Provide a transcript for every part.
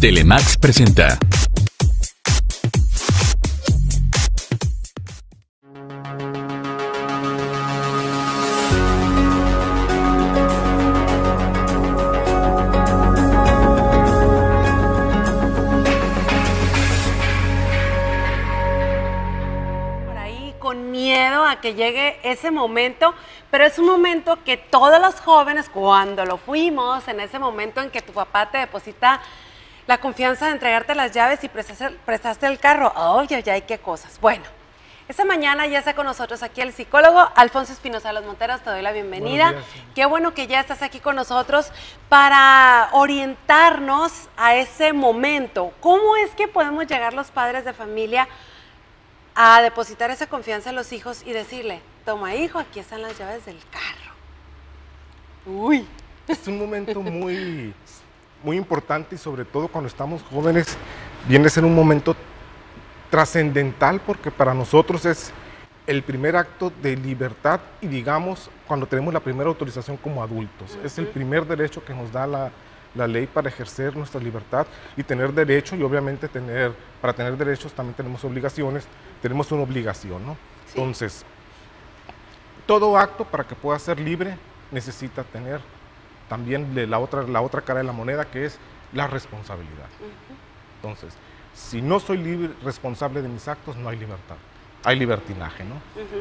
Telemax presenta. Con miedo a que llegue ese momento, pero es un momento que todos los jóvenes, cuando lo fuimos, en ese momento en que tu papá te deposita la confianza de entregarte las llaves y prestaste el carro, ¡ay, ay, ay, qué cosas! Bueno, esta mañana ya está con nosotros aquí el psicólogo Alfonso Espinosa de los Monteros, te doy la bienvenida. Buenos días, sí. Qué bueno que ya estás aquí con nosotros para orientarnos a ese momento. ¿Cómo es que podemos llegar los padres de familia a depositar esa confianza en los hijos y decirle, toma hijo, aquí están las llaves del carro? Uy. Es un momento muy importante y sobre todo cuando estamos jóvenes viene a ser un momento trascendental porque para nosotros es el primer acto de libertad y digamos cuando tenemos la primera autorización como adultos. Es el primer derecho que nos da la ley para ejercer nuestra libertad y tener derecho y obviamente para tener derechos también tenemos obligaciones, tenemos una obligación, ¿no? Sí. Entonces, todo acto para que pueda ser libre necesita tener también la otra cara de la moneda que es la responsabilidad. Entonces, si no soy libre, responsable de mis actos, no hay libertad, hay libertinaje, ¿no?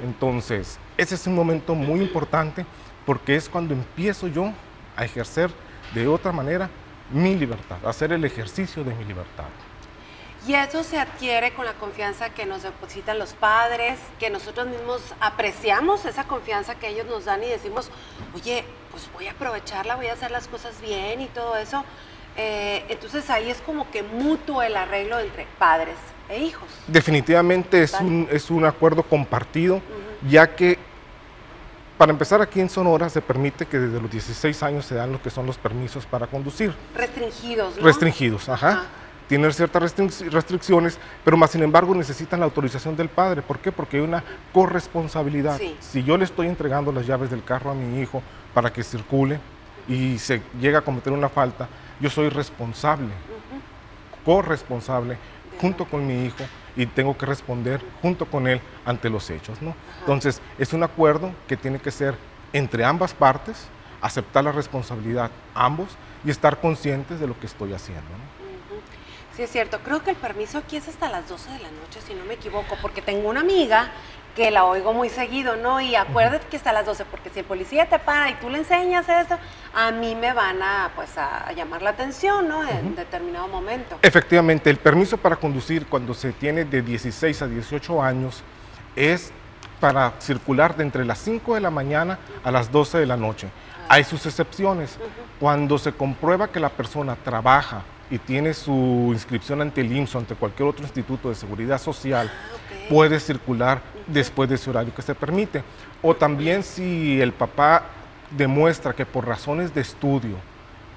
Entonces, ese es un momento muy importante porque es cuando empiezo yo a ejercer de otra manera mi libertad, hacer el ejercicio de mi libertad. Y eso se adquiere con la confianza que nos depositan los padres, que nosotros mismos apreciamos esa confianza que ellos nos dan y decimos, oye, pues voy a aprovecharla, voy a hacer las cosas bien y todo eso. Entonces ahí es como que mutuo el arreglo entre padres e hijos. Definitivamente es un acuerdo compartido, ya que para empezar aquí en Sonora se permite que desde los 16 años se dan lo que son los permisos para conducir. Restringidos, ¿no? Restringidos, ajá. Tienen ciertas restricciones, pero más sin embargo necesitan la autorización del padre. ¿Por qué? Porque hay una corresponsabilidad. Sí. Si yo le estoy entregando las llaves del carro a mi hijo para que circule y se llega a cometer una falta, yo soy responsable, corresponsable junto con mi hijo y tengo que responder junto con él ante los hechos, ¿no? Entonces, es un acuerdo que tiene que ser entre ambas partes, aceptar la responsabilidad ambos y estar conscientes de lo que estoy haciendo, ¿no? Sí, es cierto. Creo que el permiso aquí es hasta las 12 de la noche, si no me equivoco, porque tengo una amiga que la oigo muy seguido, ¿no? Y acuérdate que está a las 12, porque si el policía te para y tú le enseñas esto, a mí me van a llamar la atención, ¿no? En determinado momento. Efectivamente, el permiso para conducir cuando se tiene de 16 a 18 años es para circular de entre las 5 de la mañana a las 12 de la noche. Hay sus excepciones. Cuando se comprueba que la persona trabaja y tiene su inscripción ante el IMSS o ante cualquier otro instituto de seguridad social, puede circular después de ese horario que se permite. O también si el papá demuestra que por razones de estudio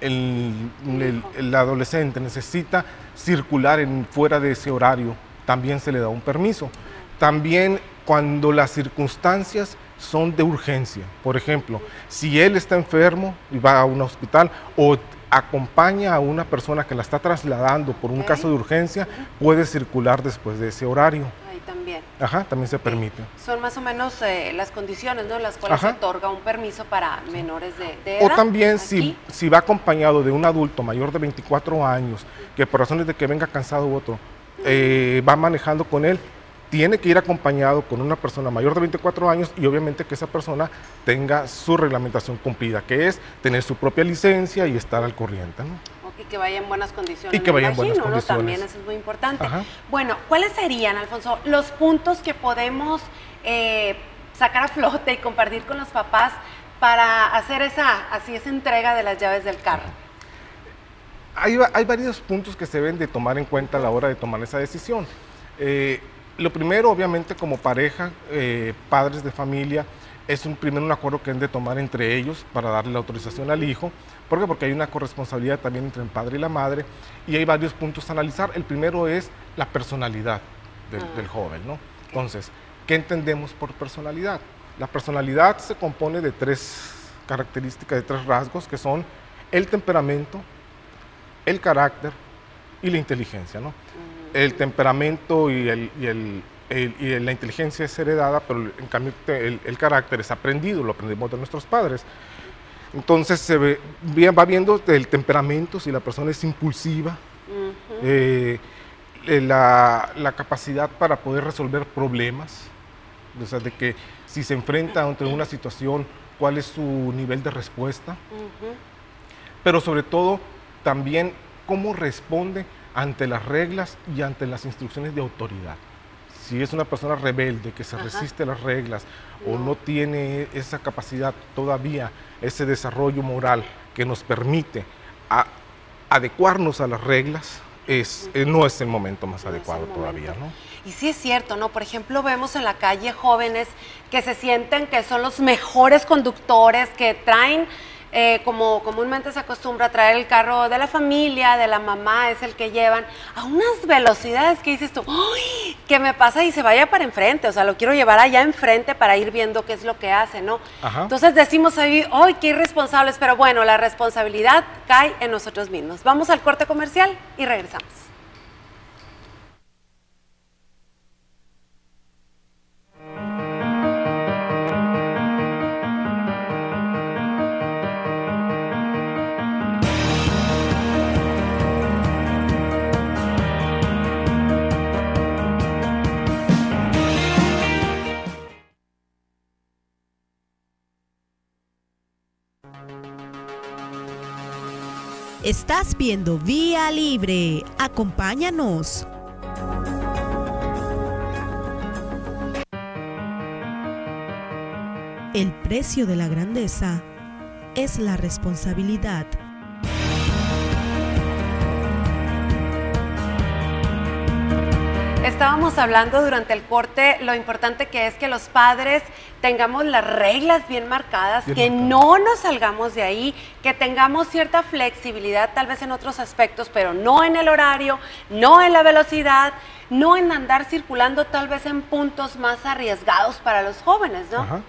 el adolescente necesita circular fuera de ese horario, también se le da un permiso. También cuando las circunstancias son de urgencia, por ejemplo, si él está enfermo y va a un hospital o acompaña a una persona que la está trasladando por un caso de urgencia, puede circular después de ese horario. Ahí también. Ajá, también se permite. Son más o menos las condiciones, ¿no? Las cuales se otorga un permiso para menores de edad. O también si va acompañado de un adulto mayor de 24 años, que por razones de que venga cansado u otro, va manejando con él, tiene que ir acompañado con una persona mayor de 24 años y obviamente que esa persona tenga su reglamentación cumplida, que es tener su propia licencia y estar al corriente, ¿no? Y que vaya en buenas condiciones. Y que vaya en buenas ¿no? condiciones. También eso es muy importante. Ajá. Bueno, ¿cuáles serían, Alfonso, los puntos que podemos sacar a flote y compartir con los papás para hacer esa entrega de las llaves del carro? Hay varios puntos que se deben de tomar en cuenta a la hora de tomar esa decisión. Lo primero, obviamente, como pareja, padres de familia, es primero un acuerdo que deben de tomar entre ellos para darle la autorización al hijo. ¿Por qué? Porque hay una corresponsabilidad también entre el padre y la madre y hay varios puntos a analizar. El primero es la personalidad del joven, ¿no? Entonces, ¿qué entendemos por personalidad? La personalidad se compone de tres características, de tres rasgos, que son el temperamento, el carácter y la inteligencia, ¿no? El temperamento y la inteligencia es heredada, pero en cambio el carácter es aprendido, lo aprendimos de nuestros padres. Entonces va viendo el temperamento, si la persona es impulsiva, la capacidad para poder resolver problemas, o sea, de que si se enfrenta ante una situación, cuál es su nivel de respuesta, pero sobre todo también cómo responde ante las reglas y ante las instrucciones de autoridad. Si es una persona rebelde que se resiste a las reglas o no tiene esa capacidad todavía, ese desarrollo moral que nos permite adecuarnos a las reglas, no es el momento más adecuado todavía, ¿no? Y sí es cierto, ¿no? Por ejemplo, vemos en la calle jóvenes que se sienten que son los mejores conductores, que traen, como comúnmente se acostumbra a traer el carro de la familia, de la mamá, es el que llevan, a unas velocidades que dices tú, ¡ay! Que me pasa y se vaya para enfrente, o sea, lo quiero llevar allá enfrente para ir viendo qué es lo que hace, ¿no? Entonces decimos ahí, ¡ay, qué irresponsables! Pero bueno, la responsabilidad cae en nosotros mismos. Vamos al corte comercial y regresamos. Estás viendo Vía Libre. Acompáñanos. El precio de la grandeza es la responsabilidad. Estábamos hablando durante el corte lo importante que es que los padres tengamos las reglas bien marcadas, no nos salgamos de ahí, que tengamos cierta flexibilidad tal vez en otros aspectos, pero no en el horario, no en la velocidad, no en andar circulando tal vez en puntos más arriesgados para los jóvenes, ¿no?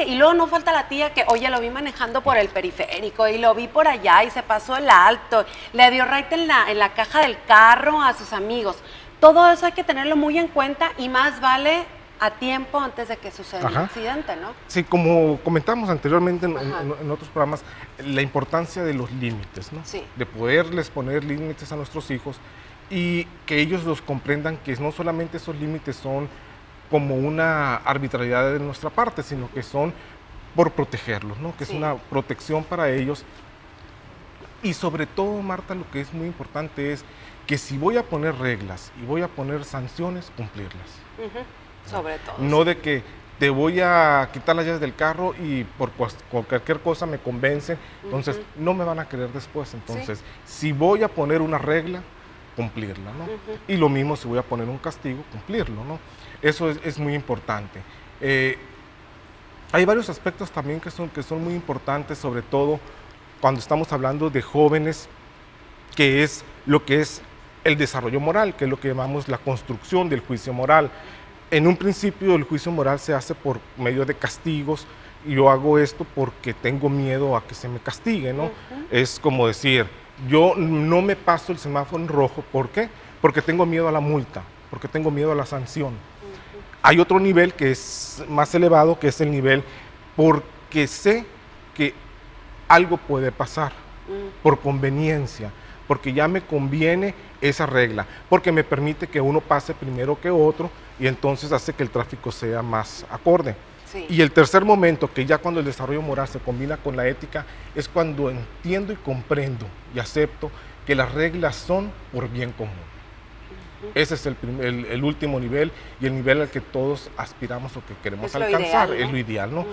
Y luego no falta la tía que, oye, lo vi manejando por el periférico y lo vi por allá y se pasó el alto, le dio raite en la caja del carro a sus amigos. Todo eso hay que tenerlo muy en cuenta y más vale a tiempo antes de que suceda un accidente, ¿no? Sí, como comentamos anteriormente en otros programas, la importancia de los límites, ¿no? Sí. De poderles poner límites a nuestros hijos y que ellos los comprendan que no solamente esos límites son como una arbitrariedad de nuestra parte, sino que son por protegerlos, ¿no? Que es una protección para ellos. Y sobre todo, Marta, lo que es muy importante es que si voy a poner reglas y voy a poner sanciones, cumplirlas. Sobre todo. No de que te voy a quitar las llaves del carro y por cualquier cosa me convencen, entonces no me van a querer después. Entonces, si voy a poner una regla, cumplirla, ¿no? Y lo mismo si voy a poner un castigo, cumplirlo, ¿no? Eso es muy importante. Hay varios aspectos también que son muy importantes, sobre todo cuando estamos hablando de jóvenes, que es lo que es el desarrollo moral, que es lo que llamamos la construcción del juicio moral. En un principio el juicio moral se hace por medio de castigos, y yo hago esto porque tengo miedo a que se me castigue, ¿no? Es como decir, yo no me paso el semáforo en rojo, ¿por qué? Porque tengo miedo a la multa, porque tengo miedo a la sanción. Hay otro nivel que es más elevado, que es el nivel porque sé que algo puede pasar, por conveniencia, porque ya me conviene esa regla, porque me permite que uno pase primero que otro y entonces hace que el tráfico sea más acorde. Y el tercer momento, que ya cuando el desarrollo moral se combina con la ética, es cuando entiendo y comprendo y acepto que las reglas son por bien común. Ese es el último nivel y el nivel al que todos aspiramos o que queremos alcanzar, ideal, ¿no? Es lo ideal, ¿no?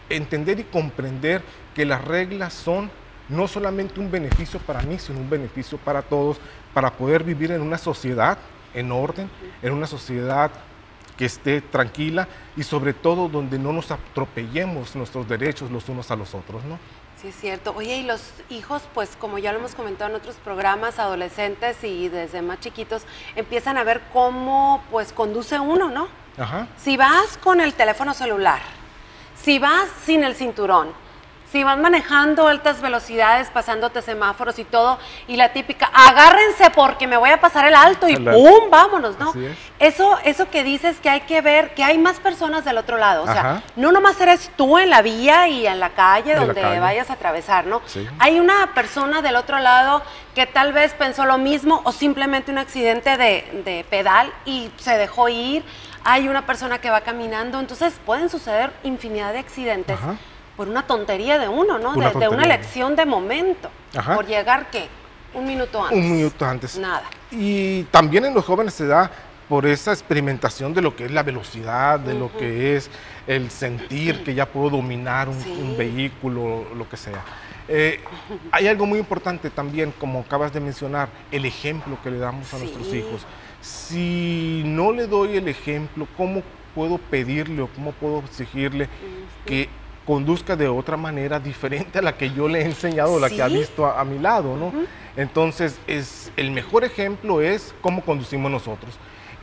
Entender y comprender que las reglas son no solamente un beneficio para mí, sino un beneficio para todos, para poder vivir en una sociedad en orden, en una sociedad que esté tranquila y sobre todo donde no nos atropellemos nuestros derechos los unos a los otros, ¿no? Sí, es cierto. Oye, y los hijos, pues como ya lo hemos comentado en otros programas, adolescentes y desde más chiquitos, empiezan a ver cómo pues conduce uno, ¿no? Si vas con el teléfono celular, si vas sin el cinturón, Si van manejando altas velocidades, pasándote semáforos y todo, y la típica, agárrense porque me voy a pasar el alto y ¡pum! Vámonos, ¿no? Eso que dices que hay que ver, que hay más personas del otro lado. O sea, no nomás eres tú en la vía y en la calle donde vayas a atravesar, ¿no? Sí. Hay una persona del otro lado que tal vez pensó lo mismo o simplemente un accidente de pedal y se dejó ir. Hay una persona que va caminando, entonces pueden suceder infinidad de accidentes. Por una tontería de uno, ¿no? De una elección de momento. Por llegar, ¿qué? Un minuto antes. Un minuto antes. Nada. Y también en los jóvenes se da por esa experimentación de lo que es la velocidad, de lo que es el sentir que ya puedo dominar un vehículo, lo que sea. Hay algo muy importante también, como acabas de mencionar, el ejemplo que le damos a nuestros hijos. Si no le doy el ejemplo, ¿cómo puedo pedirle o cómo puedo exigirle que conduzca de otra manera diferente a la que yo le he enseñado, la que ha visto a mi lado, ¿no? Entonces, el mejor ejemplo es cómo conducimos nosotros.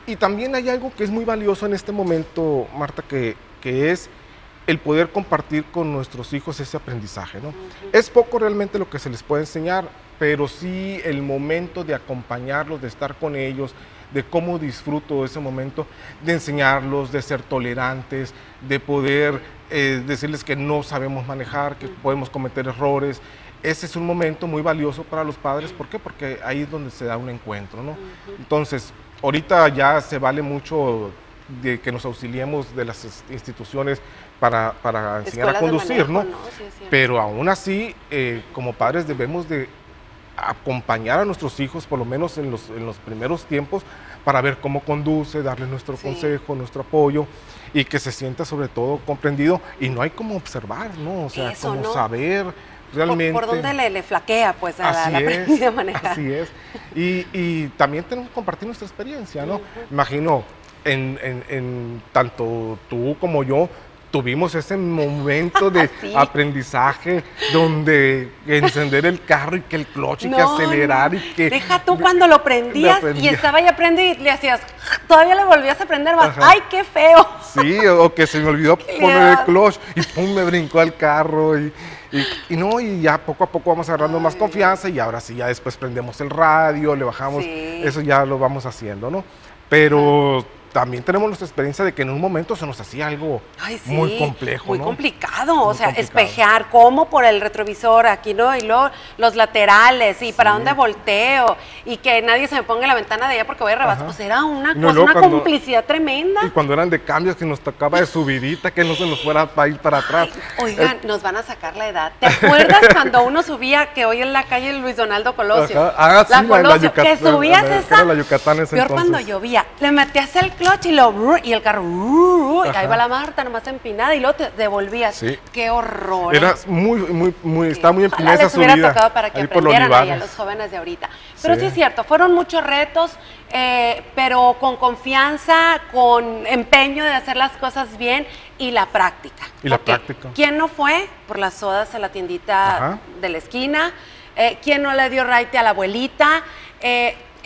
Y también hay algo que es muy valioso en este momento, Marta, que es el poder compartir con nuestros hijos ese aprendizaje, ¿no? Es poco realmente lo que se les puede enseñar, pero sí el momento de acompañarlos, de estar con ellos, de cómo disfruto ese momento, de enseñarlos, de ser tolerantes, de poder decirles que no sabemos manejar, que podemos cometer errores. Ese es un momento muy valioso para los padres. ¿Por qué? Porque ahí es donde se da un encuentro, ¿no? Entonces, ahorita ya se vale mucho de que nos auxiliemos de las instituciones para enseñar a conducir, ¿no? Pero aún así, como padres debemos de acompañar a nuestros hijos, por lo menos en los primeros tiempos, para ver cómo conduce, darle nuestro consejo, nuestro apoyo, y que se sienta sobre todo comprendido, y no hay como observar, ¿no? O sea, eso, como saber realmente... ¿Por dónde le flaquea, pues, a la aprendida a manejar? Así es, y también tenemos que compartir nuestra experiencia, ¿no? Imagino, en tanto tú como yo, tuvimos ese momento de aprendizaje donde encender el carro y que el clutch y que acelerar y que... Deja tú cuando lo prendías y estaba ya prendido y le hacías, todavía le volvías a prender más. ¡Ay, qué feo! Sí, o que se me olvidó poner el clutch y pum, me brincó al carro y ya poco a poco vamos agarrando más confianza y ahora sí, ya después prendemos el radio, le bajamos, eso ya lo vamos haciendo, ¿no? Pero... también tenemos nuestra experiencia de que en un momento se nos hacía algo muy complejo, muy complicado, o sea, espejear, cómo por el retrovisor aquí, ¿no? Y luego los laterales, y para dónde volteo, y que nadie se me ponga en la ventana de allá porque voy a rebasar. Pues era una cosa, una complicidad tremenda. Y cuando eran de cambios que nos tocaba de subidita, que no se nos fuera a ir para atrás. Oigan, nos van a sacar la edad. ¿Te acuerdas cuando uno subía, que hoy en la calle Luis Donaldo Colosio? La Colosio, que subías esa, la Yucatán ese peor cuando llovía, le metías el clutch y el carro, y ahí va la Marta nomás empinada y luego te devolvías. ¡Qué horror! Era está muy empinada esa subida. Les hubiera tocado para que aprendieran ahí a los jóvenes de ahorita. Pero sí es cierto, fueron muchos retos, pero con confianza, con empeño de hacer las cosas bien y la práctica. ¿Quién no fue por las sodas a la tiendita de la esquina? ¿Quién no le dio raite a la abuelita?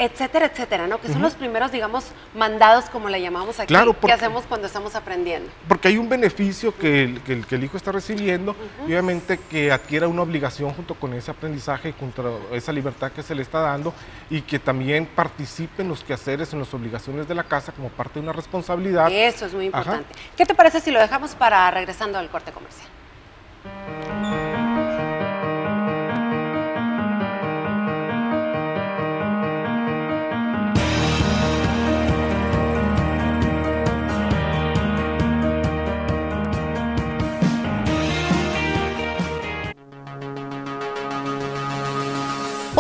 Etcétera, etcétera, ¿no? Que son los primeros, digamos, mandados, como le llamamos aquí, que hacemos cuando estamos aprendiendo. Porque hay un beneficio que el hijo está recibiendo, y obviamente que adquiera una obligación junto con ese aprendizaje y contra esa libertad que se le está dando, y que también participe en los quehaceres, en las obligaciones de la casa como parte de una responsabilidad. Eso es muy importante. ¿Qué te parece si lo dejamos para regresando al corte comercial?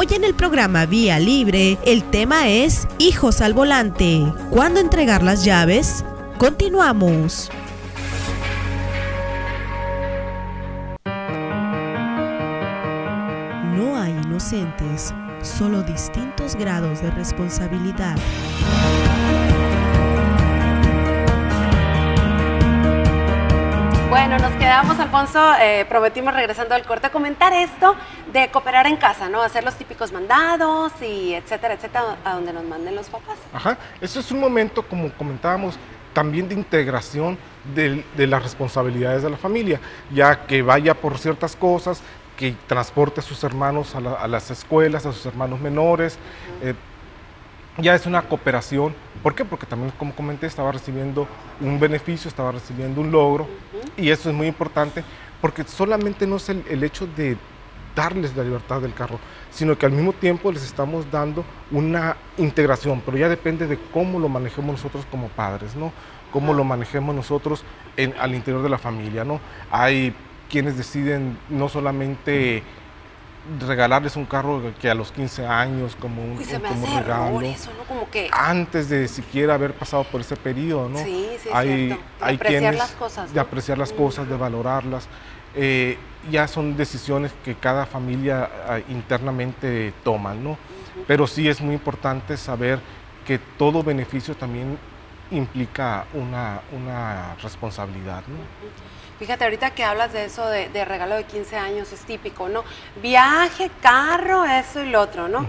Hoy en el programa Vía Libre, el tema es hijos al volante. ¿Cuándo entregar las llaves? Continuamos. No hay inocentes, solo distintos grados de responsabilidad. Bueno, nos quedamos, Alfonso, prometimos regresando al corte a comentar esto de cooperar en casa, ¿no? Hacer los típicos mandados y etcétera, etcétera, a donde nos manden los papás. Eso es un momento, como comentábamos, también de integración de las responsabilidades de la familia, ya que vaya por ciertas cosas, que transporte a sus hermanos a las escuelas, a sus hermanos menores. Ya es una cooperación. ¿Por qué? Porque también, como comenté, estaba recibiendo un beneficio, estaba recibiendo un logro, y eso es muy importante, porque solamente no es el hecho de darles la libertad del carro, sino que al mismo tiempo les estamos dando una integración, pero ya depende de cómo lo manejemos nosotros como padres, ¿no? Cómo lo manejemos nosotros al interior de la familia, ¿no? Hay quienes deciden no solamente regalarles un carro que a los 15 años como un, se me como hace regalo, error eso, ¿no? Como que antes de siquiera haber pasado por ese periodo, ¿no? sí, sí, hay, cierto. De hay apreciar quienes, las cosas, ¿no? de apreciar las cosas, de valorarlas. Ya son decisiones que cada familia internamente toman, ¿no? Pero sí es muy importante saber que todo beneficio también implica una responsabilidad, ¿no? Fíjate, ahorita que hablas de eso de regalo de 15 años, es típico, ¿no? Viaje, carro, eso y lo otro, ¿no?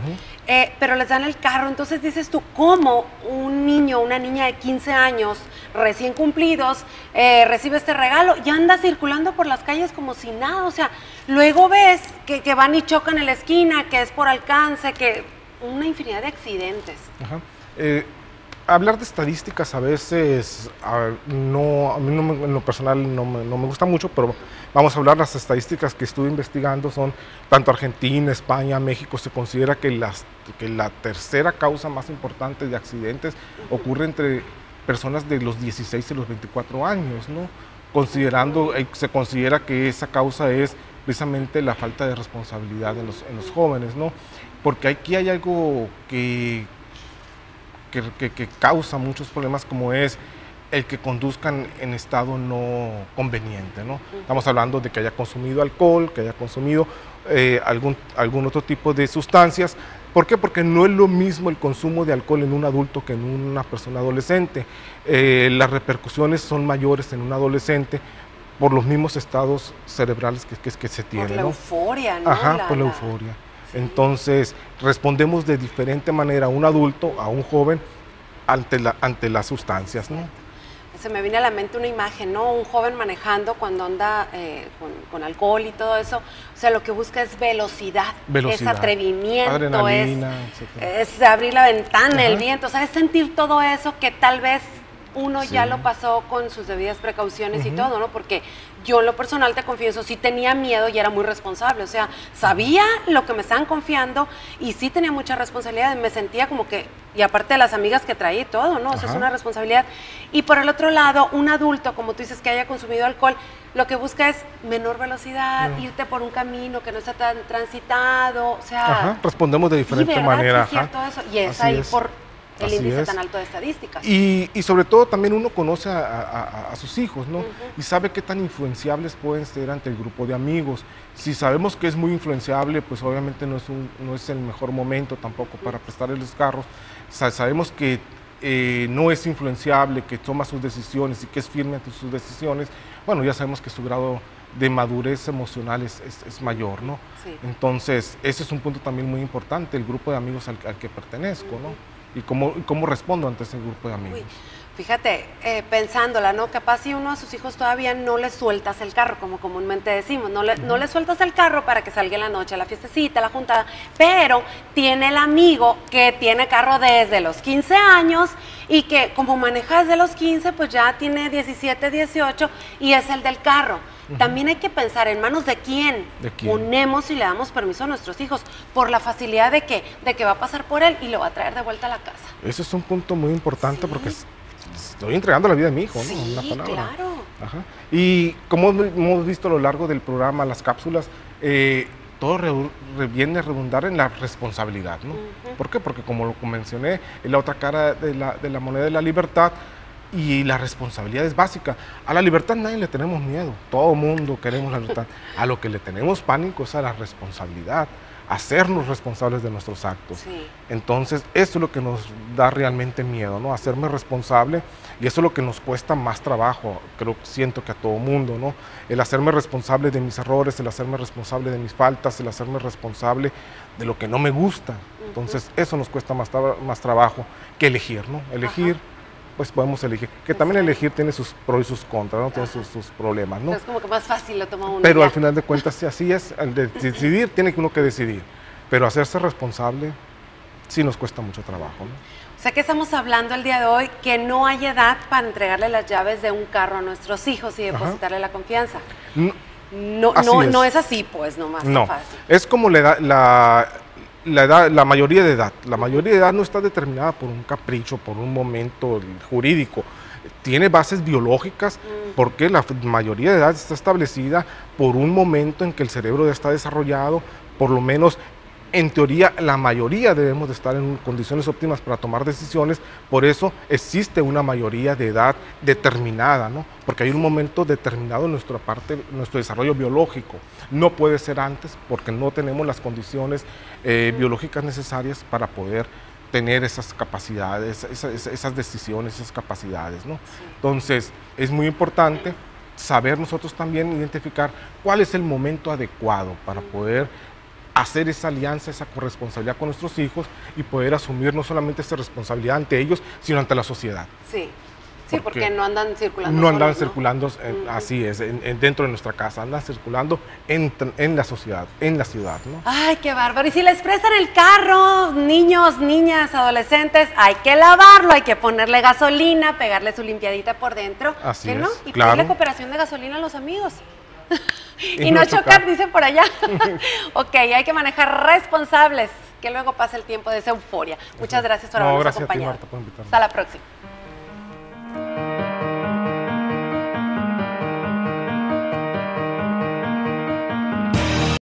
Pero les dan el carro, entonces dices tú, ¿cómo un niño, una niña de 15 años, recién cumplidos, recibe este regalo y anda circulando por las calles como si nada? O sea, luego ves que van y chocan en la esquina, que es por alcance, que una infinidad de accidentes. Ajá. Hablar de estadísticas a veces, a mí en lo personal no me gusta mucho, pero vamos a hablar. Las estadísticas que estuve investigando son tanto Argentina, España, México. Se considera que la tercera causa más importante de accidentes ocurre entre personas de los 16 y los 24 años, ¿no? Se considera que esa causa es precisamente la falta de responsabilidad en los jóvenes, ¿no? Porque aquí hay algo que causa muchos problemas, como es el que conduzcan en estado no conveniente, ¿no? Estamos hablando de que haya consumido alcohol, que haya consumido algún otro tipo de sustancias. ¿Por qué? Porque no es lo mismo el consumo de alcohol en un adulto que en una persona adolescente. Las repercusiones son mayores en un adolescente por los mismos estados cerebrales que se tienen, por la euforia, ¿no? Ajá, por la euforia. Entonces, respondemos de diferente manera a un adulto, a un joven, ante las sustancias, ¿no? Se me viene a la mente una imagen, ¿no? Un joven manejando cuando anda con alcohol y todo eso. O sea, lo que busca es velocidad, es atrevimiento, adrenalina, es abrir la ventana, el viento, o sea, es sentir todo eso que tal vez uno ya lo pasó con sus debidas precauciones y todo, ¿no? Porque yo en lo personal te confieso, sí tenía miedo y era muy responsable, o sea, sabía lo que me estaban confiando y sí tenía mucha responsabilidad, me sentía como que, y aparte de las amigas que traía y todo, ¿no? O sea, es una responsabilidad. Y por el otro lado, un adulto, como tú dices, que haya consumido alcohol, lo que busca es menor velocidad, irte por un camino que no está tan transitado, o sea... respondemos de diferente manera. Sí, cierto eso, y es ahí por el índice tan alto de estadísticas. Y sobre todo también uno conoce a sus hijos, ¿no? Y sabe qué tan influenciables pueden ser ante el grupo de amigos. Si sabemos que es muy influenciable, pues obviamente no es el mejor momento tampoco para prestarle los carros. Sabemos que no es influenciable, que toma sus decisiones y que es firme ante sus decisiones. Bueno, ya sabemos que su grado de madurez emocional es mayor, ¿no? Sí. Entonces, ese es un punto también muy importante, el grupo de amigos al que pertenezco, ¿no? Y cómo respondo ante ese grupo de amigos. Fíjate, pensándola, ¿no? Capaz si uno a sus hijos todavía no le sueltas el carro, como comúnmente decimos, no le sueltas el carro para que salga en la noche a la fiestecita, a la juntada, pero tiene el amigo que tiene carro desde los 15 años y que como maneja desde los 15, pues ya tiene 17, 18 y es el del carro. También hay que pensar en manos de quién ponemos y le damos permiso a nuestros hijos por la facilidad de que va a pasar por él y lo va a traer de vuelta a la casa. Ese es un punto muy importante porque estoy entregando la vida de mi hijo, ¿no? Sí, una palabra. Claro. Ajá. Y como hemos visto a lo largo del programa, las cápsulas, todo viene a redundar en la responsabilidad, ¿no? ¿Por qué? Porque como lo mencioné, es la otra cara de la moneda de la libertad. Y la responsabilidad es básica. A la libertad nadie le tenemos miedo, todo mundo queremos la libertad. A lo que le tenemos pánico es a la responsabilidad, hacernos responsables de nuestros actos. Sí. Entonces, eso es lo que nos da realmente miedo, ¿no? Hacerme responsable, y eso es lo que nos cuesta más trabajo, siento que a todo mundo, ¿no? El hacerme responsable de mis errores, el hacerme responsable de mis faltas, el hacerme responsable de lo que no me gusta. Entonces, eso nos cuesta más trabajo que elegir, ¿no? Elegir pues podemos elegir. Que también elegir tiene sus pros y sus contras, ¿no? Tiene sus problemas, ¿no? Es como que más fácil lo toma uno. Pero ya. al final de cuentas, si así es, al decidir, tiene que uno que decidir. Pero hacerse responsable sí nos cuesta mucho trabajo, ¿no? O sea que estamos hablando el día de hoy que no hay edad para entregarle las llaves de un carro a nuestros hijos y depositarle la confianza. No es así, pues, nomás no, tan fácil. es como la mayoría de edad. La mayoría de edad no está determinada por un capricho, por un momento jurídico. Tiene bases biológicas porque la mayoría de edad está establecida por un momento en que el cerebro ya está desarrollado, por lo menos en teoría la mayoría debemos de estar en condiciones óptimas para tomar decisiones, por eso existe una mayoría de edad determinada, ¿no? Porque hay un momento determinado en nuestra parte, nuestro desarrollo biológico. No puede ser antes porque no tenemos las condiciones biológicas necesarias para poder tener esas capacidades, esas decisiones, esas capacidades, ¿no? Sí. Entonces, es muy importante saber nosotros también identificar cuál es el momento adecuado para poder hacer esa alianza, esa corresponsabilidad con nuestros hijos y poder asumir no solamente esa responsabilidad ante ellos, sino ante la sociedad. Sí. Sí, porque no andan circulando. No andan circulando, así es, dentro de nuestra casa, andan circulando en la sociedad, en la ciudad, ¿no? Ay, qué bárbaro. Y si les prestan el carro, niños, niñas, adolescentes, hay que lavarlo, hay que ponerle gasolina, pegarle su limpiadita por dentro. Así es, ¿no? Y claro. pedirle cooperación de gasolina a los amigos. Y no chocar, dicen por allá. Ok, hay que manejar responsables, que luego pasa el tiempo de esa euforia. Muchas gracias por habernos acompañado. A ti, Marta, por invitarme. Hasta la próxima.